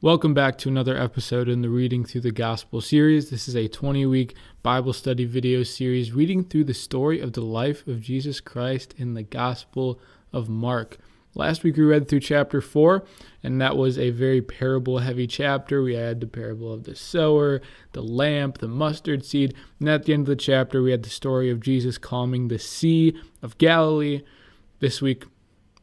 Welcome back to another episode in the Reading Through the Gospel series. This is a 20-week Bible study video series reading through the story of the life of Jesus Christ in the Gospel of Mark. Last week we read through chapter 4, and that was a very parable-heavy chapter. We had the parable of the sower, the lamp, the mustard seed, and at the end of the chapter we had the story of Jesus calming the Sea of Galilee. This week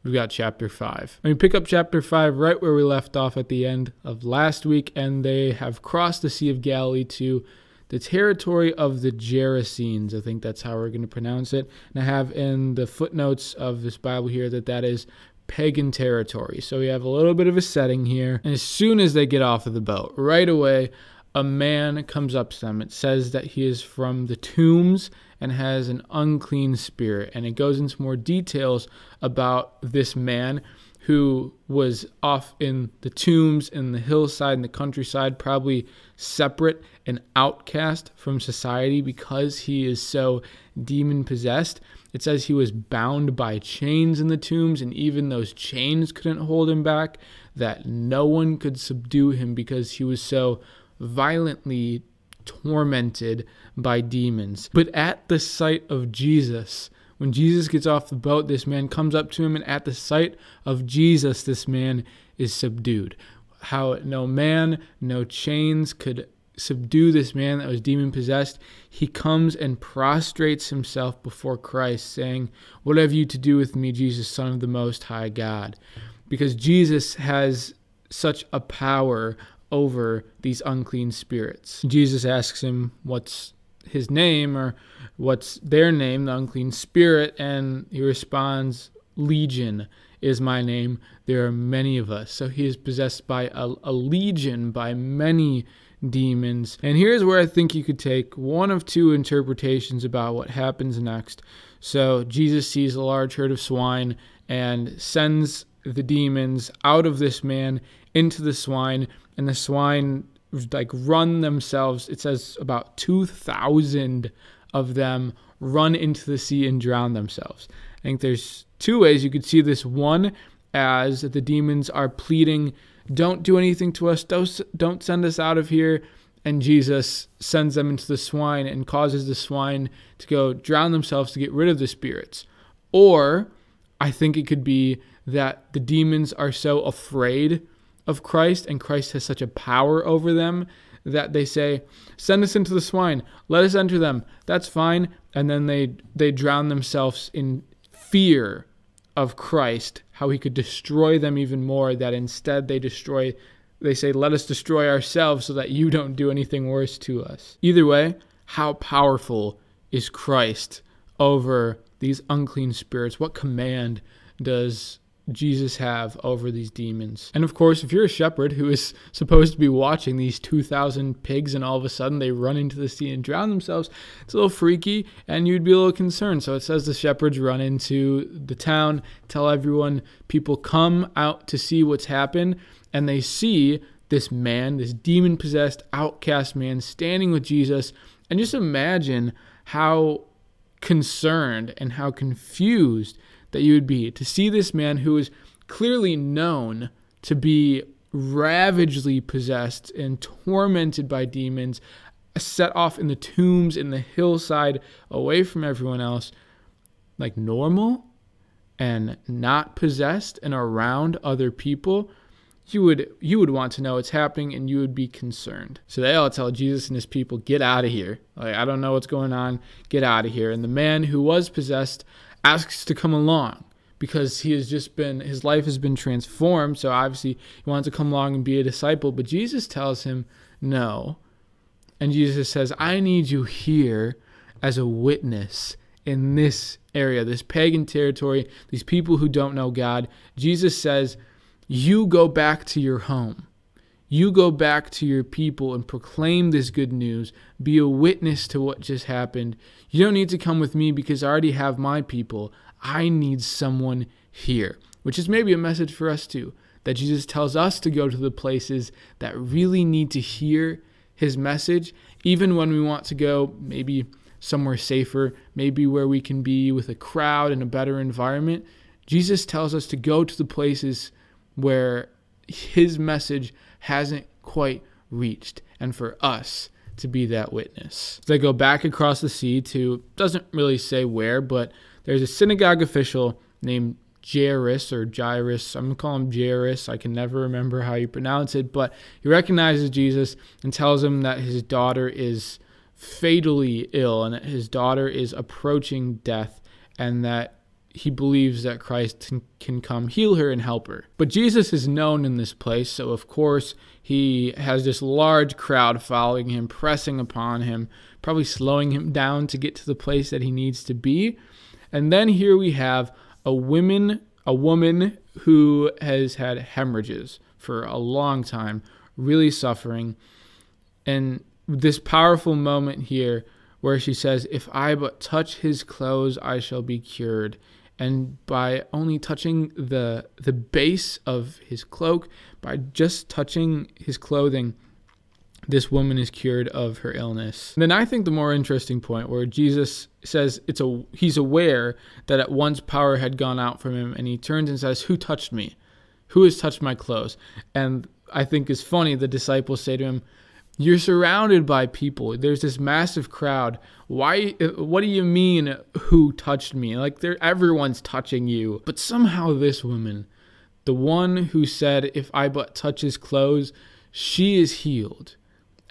we've got chapter 5. And we pick up chapter 5 right where we left off at the end of last week, and they have crossed the Sea of Galilee to the territory of the Gerasenes. I think that's how we're going to pronounce it. And I have in the footnotes of this Bible here that is pagan territory. So we have a little bit of a setting here. And as soon as they get off of the boat, right away, a man comes up to them. It says that he is from the tombs and has an unclean spirit. And it goes into more details about this man who was off in the tombs, in the hillside, in the countryside, probably separate and outcast from society because he is so demon-possessed. It says he was bound by chains in the tombs, and even those chains couldn't hold him back, that no one could subdue him because he was so violently tormented by demons. But at the sight of Jesus, when Jesus gets off the boat, this man comes up to him, and at the sight of Jesus, this man is subdued. How no man, no chains could subdue this man that was demon-possessed. He comes and prostrates himself before Christ, saying, "What have you to do with me, Jesus, Son of the Most High God?" Because Jesus has such a power over these unclean spirits. Jesus asks him what's his name, or what's their name, the unclean spirit, and he responds, "Legion is my name. There are many of us." So he is possessed by a legion, by many demons. And here's where I think you could take one of two interpretations about what happens next. So Jesus sees a large herd of swine and sends the demons out of this man into the swine, and the swine run themselves. It says about 2,000 of them run into the sea and drown themselves. I think there's two ways you could see this. One, as the demons are pleading, "Don't do anything to us, don't send us out of here," and Jesus sends them into the swine and causes the swine to go drown themselves to get rid of the spirits. Or I think it could be that the demons are so afraid of Christ, and Christ has such a power over them, that they say, "Send us into the swine, let us enter them, that's fine," and then they drown themselves in fear of Christ, how he could destroy them even more, that instead they say, "Let us destroy ourselves so that you don't do anything worse to us." Either way, how powerful is Christ over these unclean spirits? What command does Jesus have over these demons? And of course, if you're a shepherd who is supposed to be watching these 2,000 pigs and all of a sudden they run into the sea and drown themselves, it's a little freaky and you'd be a little concerned. So it says the shepherds run into the town, tell everyone, people come out to see what's happened, and they see this man, this demon-possessed outcast man, standing with Jesus. And just imagine how concerned and how confused that you would be to see this man who is clearly known to be ravagely possessed and tormented by demons, set off in the tombs, in the hillside, away from everyone else, like normal and not possessed and around other people. You would want to know what's happening, and you would be concerned. So they all tell Jesus and his people, "Get out of here. I don't know what's going on. Get out of here." And the man who was possessed asks to come along because his life has been transformed. So obviously he wants to come along and be a disciple, but Jesus tells him no. And Jesus says, "I need you here as a witness in this area, this pagan territory, these people who don't know God." Jesus says, "You go back to your home. You go back to your people and proclaim this good news. Be a witness to what just happened. You don't need to come with me because I already have my people. I need someone here." Which is maybe a message for us too, that Jesus tells us to go to the places that really need to hear his message, even when we want to go maybe somewhere safer, maybe where we can be with a crowd and a better environment. Jesus tells us to go to the places where his message hasn't quite reached, and for us to be that witness. They go back across the sea to, doesn't really say where, but there's a synagogue official named Jairus, I'm going to call him Jairus. I can never remember how you pronounce it, but he recognizes Jesus and tells him that his daughter is fatally ill and that his daughter is approaching death, and that he believes that Christ can come heal her and help her. But Jesus is known in this place, so of course he has this large crowd following him, pressing upon him, probably slowing him down to get to the place that he needs to be. And then here we have a woman who has had hemorrhages for a long time, really suffering. And this powerful moment here where she says, "If I but touch his clothes, I shall be cured." And by only touching the base of his cloak, by just touching his clothing, this woman is cured of her illness. And then I think the more interesting point where Jesus says he's aware that at once power had gone out from him, and he turns and says, "Who touched me? Who has touched my clothes?" And I think it's funny, the disciples say to him, "You're surrounded by people. There's this massive crowd. What do you mean, who touched me? Like, everyone's touching you." But somehow this woman, the one who said, "If I but touch his clothes," she is healed.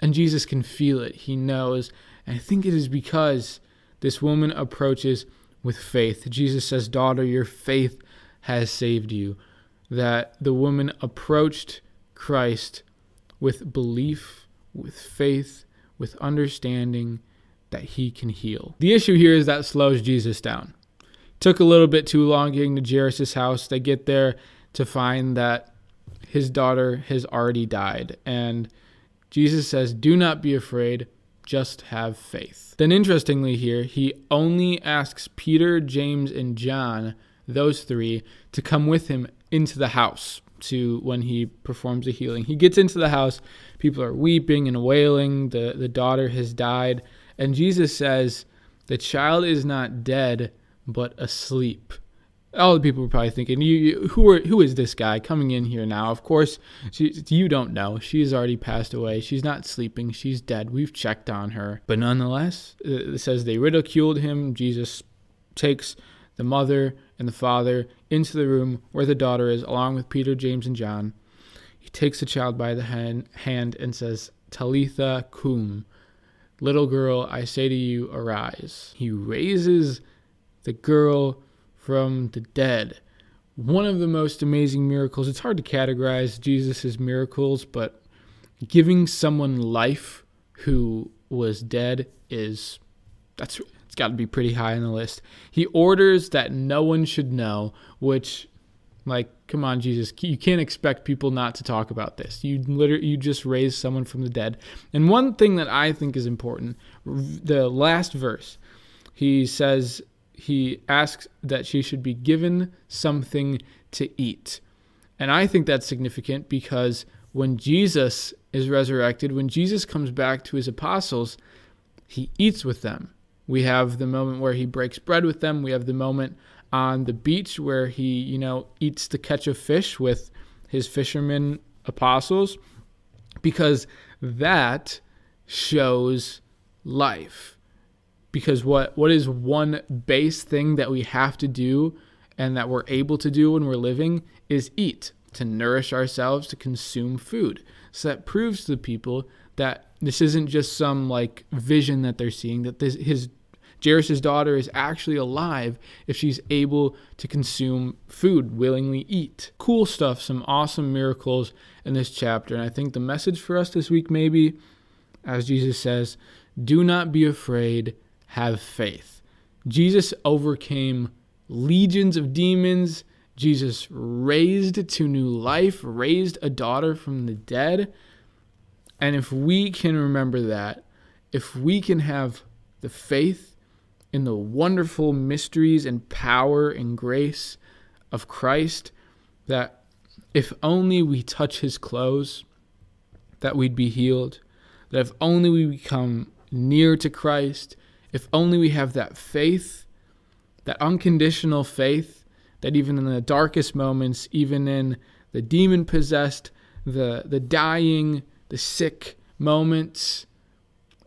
And Jesus can feel it. He knows. And I think it is because this woman approaches with faith. Jesus says, "Daughter, your faith has saved you." That the woman approached Christ with belief, with faith, with understanding that he can heal. The issue here is that slows Jesus down. Took a little bit too long getting to Jairus' house. They get there to find that his daughter has already died. And Jesus says, "Do not be afraid, just have faith." Then interestingly here, he only asks Peter, James, and John, those three, to come with him into the house when he performs the healing. He gets into the house, people are weeping and wailing, the daughter has died, and Jesus says, "The child is not dead, but asleep." All the people were probably thinking, who is this guy coming in here now? Of course, you don't know. She's already passed away. She's not sleeping. She's dead. We've checked on her. But nonetheless, it says they ridiculed him. Jesus takes the mother and the father into the room where the daughter is, along with Peter, James, and John. He takes the child by the hand and says, "Talitha cum," "Little girl, I say to you, arise." He raises the girl from the dead. One of the most amazing miracles. It's hard to categorize Jesus' miracles, but giving someone life who was dead it's got to be pretty high on the list. He orders that no one should know, which, like, come on, Jesus, you can't expect people not to talk about this. You just raised someone from the dead. And one thing that I think is important, the last verse, he asks that she should be given something to eat. And I think that's significant because when Jesus is resurrected, when Jesus comes back to his apostles, he eats with them. We have the moment where he breaks bread with them. We have the moment on the beach where he, eats the catch of fish with his fishermen apostles, because that shows life. Because what is one base thing that we have to do and that we're able to do when we're living is eat, to nourish ourselves, to consume food. So that proves to the people that this isn't just some vision that they're seeing, that Jairus' daughter is actually alive if she's able to consume food, willingly eat. Cool stuff, some awesome miracles in this chapter. And I think the message for us this week maybe, as Jesus says, do not be afraid, have faith. Jesus overcame legions of demons. Jesus raised to new life, raised a daughter from the dead. And if we can remember that, if we can have the faith in the wonderful mysteries and power and grace of Christ, that if only we touch his clothes, that we'd be healed, that if only we become near to Christ, if only we have that faith, that unconditional faith, that even in the darkest moments, even in the demon-possessed the dying, the sick moments,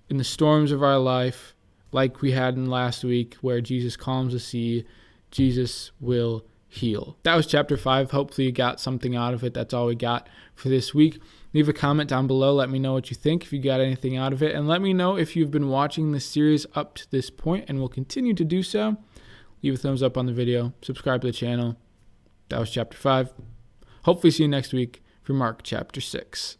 in the storms of our life, like we had in last week where Jesus calms the sea, Jesus will heal. That was chapter 5. Hopefully you got something out of it. That's all we got for this week. Leave a comment down below. Let me know what you think, if you got anything out of it. And let me know if you've been watching this series up to this point and will continue to do so. Leave a thumbs up on the video. Subscribe to the channel. That was chapter 5. Hopefully see you next week for Mark chapter 6.